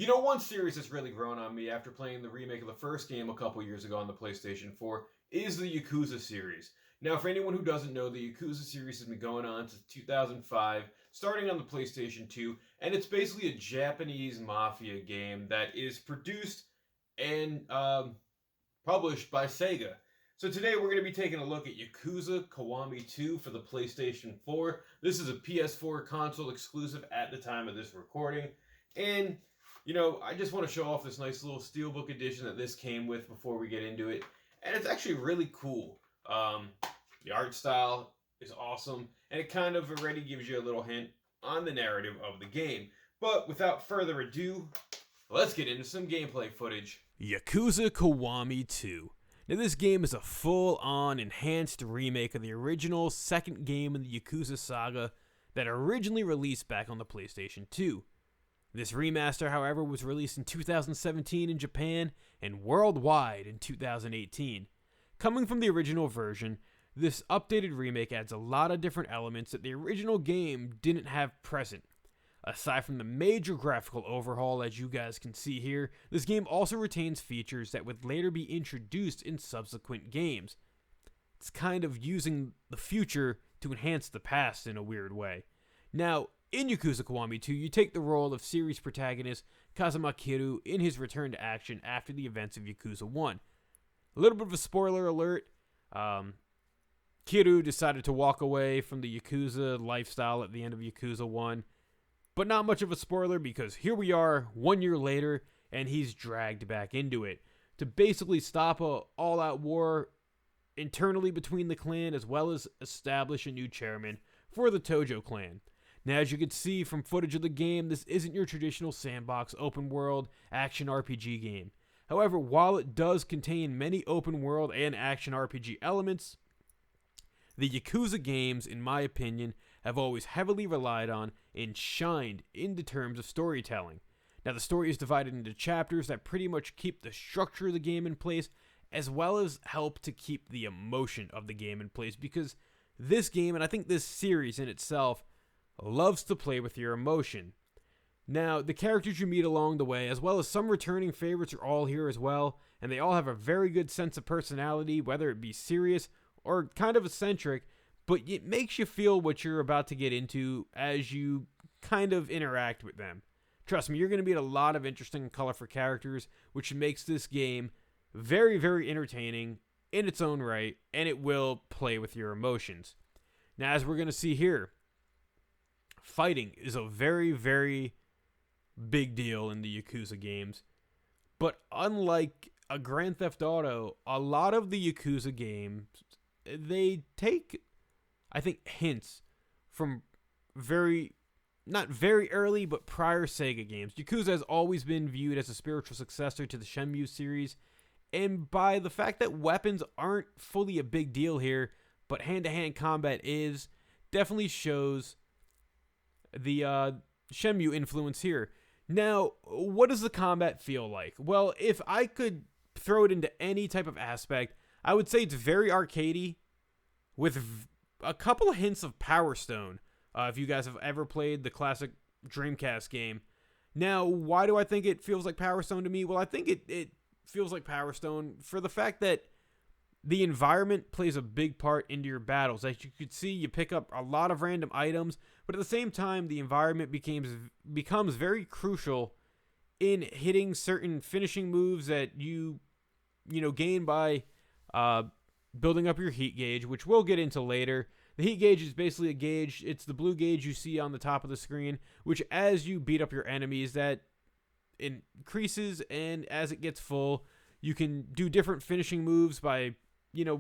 One series that's really grown on me after playing the remake of the first game a couple years ago on the PlayStation 4 is the Yakuza series. Now, for anyone who doesn't know, the Yakuza series has been going on since 2005, starting on the PlayStation 2, and it's basically a Japanese mafia game that is produced and published by Sega. So today we're going to be taking a look at Yakuza Kiwami 2 for the PlayStation 4. This is a PS4 console exclusive at the time of this recording. And I just want to show off this nice little steelbook edition that this came with before we get into it. And it's actually really cool. The art style is awesome, and it kind of already gives you a little hint on the narrative of the game. But without further ado, let's get into some gameplay footage. Yakuza Kiwami 2. Now this game is a full-on enhanced remake of the original second game in the Yakuza saga that originally released back on the PlayStation 2. This remaster, however, was released in 2017 in Japan and worldwide in 2018. Coming from the original version, this updated remake adds a lot of different elements that the original game didn't have present. Aside from the major graphical overhaul, as you guys can see here, this game also retains features that would later be introduced in subsequent games. It's kind of using the future to enhance the past in a weird way. Now, in Yakuza Kiwami 2, you take the role of series protagonist Kazuma Kiryu in his return to action after the events of Yakuza 1. A little bit of a spoiler alert, Kiryu decided to walk away from the Yakuza lifestyle at the end of Yakuza 1, but not much of a spoiler because here we are 1 year later and he's dragged back into it to basically stop a all-out war internally between the clan as well as establish a new chairman for the Tojo clan. Now, as you can see from footage of the game, this isn't your traditional sandbox open world action RPG game. However, while it does contain many open world and action RPG elements, the Yakuza games, in my opinion, have always heavily relied on and shined in the terms of storytelling. Now, the story is divided into chapters that pretty much keep the structure of the game in place, as well as help to keep the emotion of the game in place, because this game, and I think this series in itself, loves to play with your emotion. Now, the characters you meet along the way, as well as some returning favorites, are all here as well, and they all have a very good sense of personality, whether it be serious or kind of eccentric, but it makes you feel what you're about to get into as you kind of interact with them. Trust me, you're going to meet a lot of interesting and colorful characters, which makes this game very, very entertaining in its own right, and it will play with your emotions. Now, as we're going to see here, fighting is a very, very big deal in the Yakuza games. But unlike a Grand Theft Auto, a lot of the Yakuza games, they take, I think, hints from not very early, but prior Sega games. Yakuza has always been viewed as a spiritual successor to the Shenmue series, and by the fact that weapons aren't fully a big deal here, but hand-to-hand combat is, definitely shows the Shenmue influence here. Now, what does the combat feel like? Well, if I could throw it into any type of aspect, I would say it's very arcadey with a couple of hints of Power Stone. If you guys have ever played the classic Dreamcast game. Now, why do I think it feels like Power Stone to me? Well, I think it feels like Power Stone for the fact that the environment plays a big part into your battles. As you can see, you pick up a lot of random items, but at the same time, the environment becomes very crucial in hitting certain finishing moves that you gain by building up your heat gauge, which we'll get into later. The heat gauge is basically a gauge. It's the blue gauge you see on the top of the screen, which as you beat up your enemies, that increases, and as it gets full, you can do different finishing moves by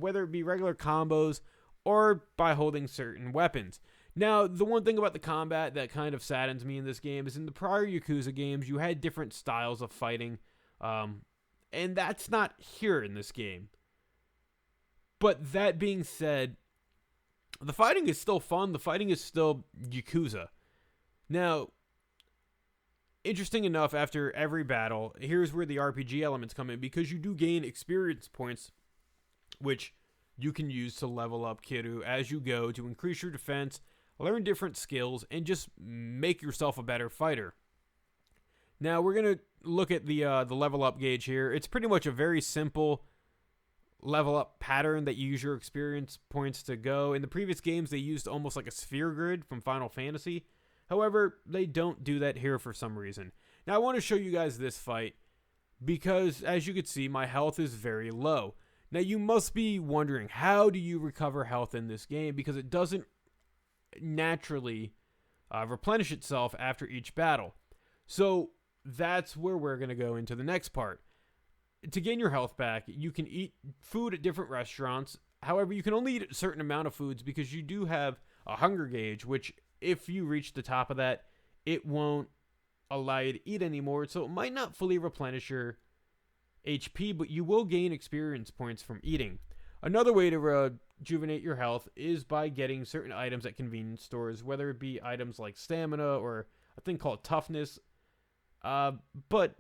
whether it be regular combos or by holding certain weapons. Now, the one thing about the combat that kind of saddens me in this game is in the prior Yakuza games, you had different styles of fighting, and that's not here in this game. But that being said, the fighting is still fun. The fighting is still Yakuza. Now, interesting enough, after every battle, here's where the RPG elements come in, because you do gain experience points, which you can use to level up Kiryu as you go to increase your defense, learn different skills, and just make yourself a better fighter. Now, we're going to look at the level up gauge here, it's pretty much a very simple level up pattern that you use your experience points to go. In the previous games, they used almost like a sphere grid from Final Fantasy. However, they don't do that here for some reason. Now, I want to show you guys this fight because, as you can see, my health is very low. Now, you must be wondering, how do you recover health in this game? Because it doesn't naturally replenish itself after each battle. So that's where we're going to go into the next part. To gain your health back, you can eat food at different restaurants. However, you can only eat a certain amount of foods because you do have a hunger gauge, which if you reach the top of that, it won't allow you to eat anymore. So it might not fully replenish your HP, but you will gain experience points from eating. Another way to rejuvenate your health is by getting certain items at convenience stores, whether it be items like stamina or a thing called toughness. But,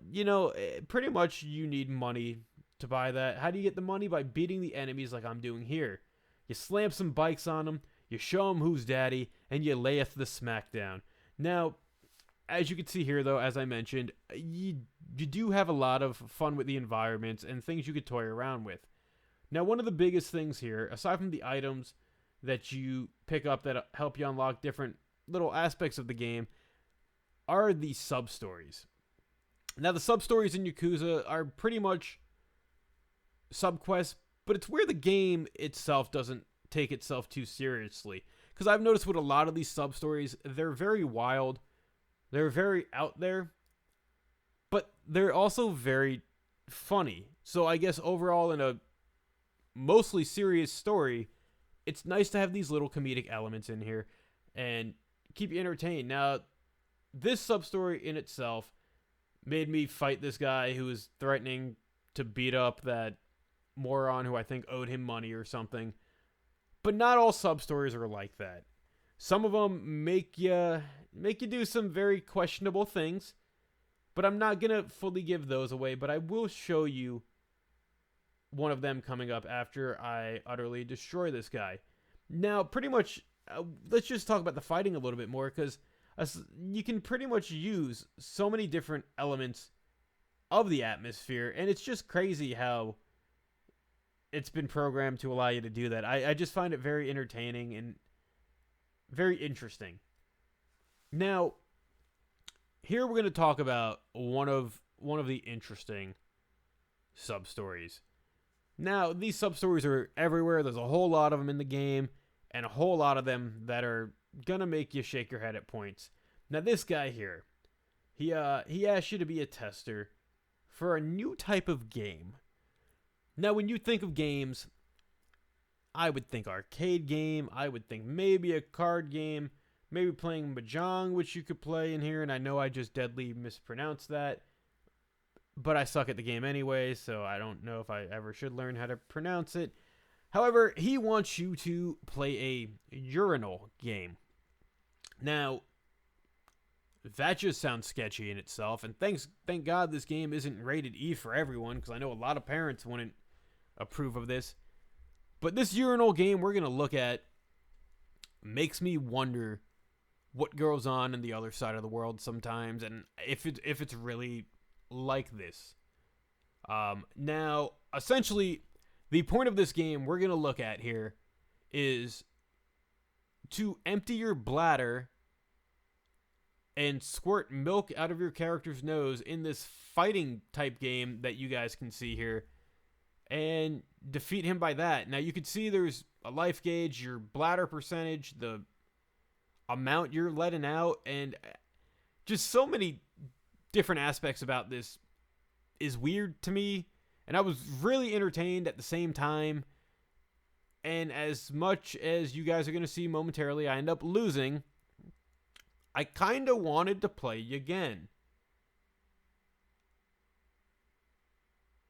pretty much you need money to buy that. How do you get the money? By beating the enemies like I'm doing here. You slam some bikes on them, you show them who's daddy, and you layeth the smackdown. Now, as you can see here, though, as I mentioned, you do have a lot of fun with the environments and things you could toy around with. Now, one of the biggest things here, aside from the items that you pick up that help you unlock different little aspects of the game, are the sub-stories. Now, the sub-stories in Yakuza are pretty much sub-quests, but it's where the game itself doesn't take itself too seriously. Because I've noticed with a lot of these sub-stories, they're very wild, they're very out there, but they're also very funny. So I guess overall, in a mostly serious story, it's nice to have these little comedic elements in here and keep you entertained. Now, this sub-story in itself made me fight this guy who was threatening to beat up that moron who I think owed him money or something. But not all sub-stories are like that. Some of them make you do some very questionable things, but I'm not going to fully give those away, but I will show you one of them coming up after I utterly destroy this guy. Now, pretty much, let's just talk about the fighting a little bit more, because you can pretty much use so many different elements of the atmosphere, and it's just crazy how it's been programmed to allow you to do that. I just find it very entertaining and very interesting. Now, here we're going to talk about one of the interesting sub-stories. Now, these sub-stories are everywhere. There's a whole lot of them in the game, and a whole lot of them that are gonna make you shake your head at points. Now, this guy here, he asked you to be a tester for a new type of game. Now, when you think of games, I would think arcade game. I would think maybe a card game, maybe playing Mahjong, which you could play in here, and I know I just deadly mispronounced that, but I suck at the game anyway, so I don't know if I ever should learn how to pronounce it. However, he wants you to play a urinal game. Now, that just sounds sketchy in itself, and thank God this game isn't rated E for everyone, because I know a lot of parents wouldn't approve of this. But this urinal game we're going to look at makes me wonder what goes on in the other side of the world sometimes, and if it's really like this. Now, essentially, the point of this game we're going to look at here is to empty your bladder and squirt milk out of your character's nose in this fighting type game that you guys can see here and defeat him by that. Now, you can see there's a life gauge, your bladder percentage, the amount you're letting out, and just so many different aspects about this is weird to me. And I was really entertained at the same time. And as much as you guys are going to see momentarily, I end up losing. I kind of wanted to play again.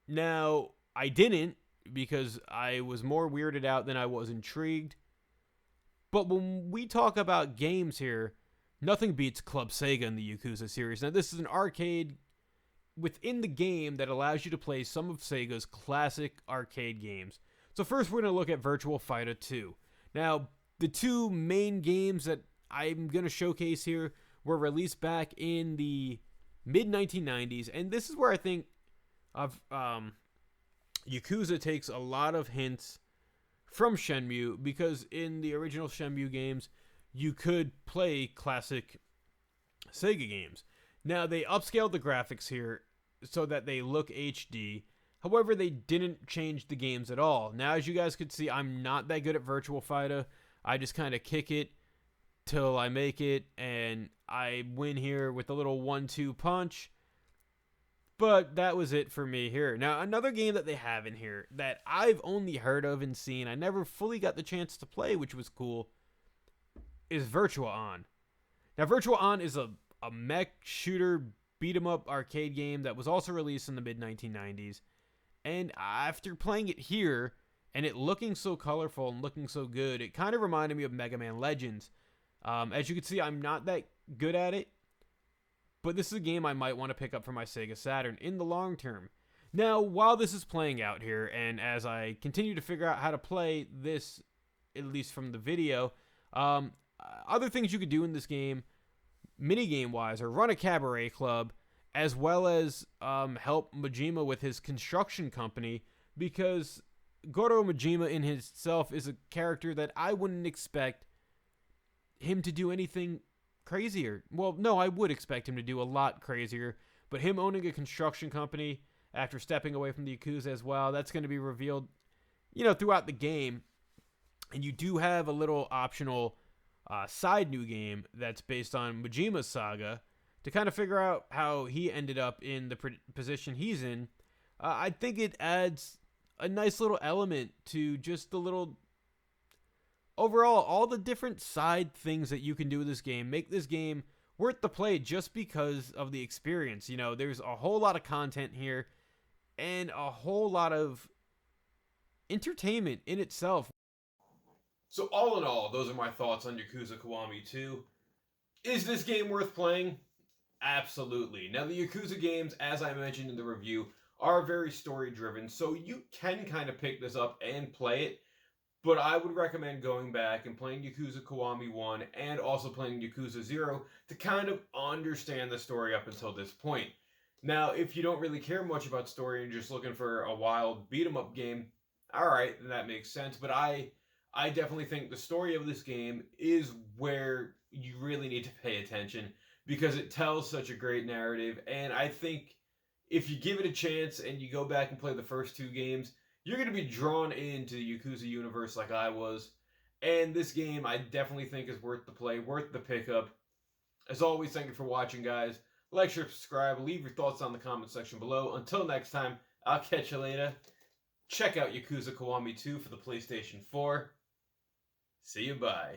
Now, I didn't, because I was more weirded out than I was intrigued. But when we talk about games here, nothing beats Club Sega in the Yakuza series. Now, this is an arcade within the game that allows you to play some of Sega's classic arcade games. So first, we're going to look at Virtual Fighter 2. Now, the two main games that I'm going to showcase here were released back in the mid 1990s, and this is where I think of Yakuza takes a lot of hints from Shenmue, because in the original Shenmue games, you could play classic Sega games. Now, they upscaled the graphics here so that they look HD. However, they didn't change the games at all. Now, as you guys could see, I'm not that good at Virtual Fighter. I just kind of kick it till I make it, and I win here with a little 1-2 punch. But that was it for me here. Now, another game that they have in here that I've only heard of and seen, I never fully got the chance to play, which was cool, is Virtua On. Now, Virtua On is a mech shooter beat-em-up arcade game that was also released in the mid-1990s. And after playing it here, and it looking so colorful and looking so good, it kind of reminded me of Mega Man Legends. As you can see, I'm not that good at it, but this is a game I might want to pick up for my Sega Saturn in the long term. Now, while this is playing out here, and as I continue to figure out how to play this, at least from the video, other things you could do in this game, minigame-wise, are run a cabaret club, as well as help Majima with his construction company, because Goro Majima in himself is a character that I wouldn't expect him to do anything crazier. Well, no, I would expect him to do a lot crazier, but him owning a construction company after stepping away from the Yakuza as well, that's going to be revealed, throughout the game. And you do have a little optional side new game that's based on Majima's saga to kind of figure out how he ended up in the position he's in. I think it adds a nice little element to just the little overall, all the different side things that you can do with this game make this game worth the play just because of the experience. There's a whole lot of content here and a whole lot of entertainment in itself. So all in all, those are my thoughts on Yakuza Kiwami 2. Is this game worth playing? Absolutely. Now, the Yakuza games, as I mentioned in the review, are very story-driven, so you can kind of pick this up and play it. But I would recommend going back and playing Yakuza Kiwami 1 and also playing Yakuza 0 to kind of understand the story up until this point. Now, if you don't really care much about story and you're just looking for a wild beat-em-up game, alright, then that makes sense. But I definitely think the story of this game is where you really need to pay attention, because it tells such a great narrative. And I think if you give it a chance and you go back and play the first two games, you're going to be drawn into the Yakuza universe like I was. And this game, I definitely think is worth the play, worth the pickup. As always, thank you for watching, guys. Like, share, subscribe, leave your thoughts on the comment section below. Until next time, I'll catch you later. Check out Yakuza Kiwami 2 for the PlayStation 4. See you, bye.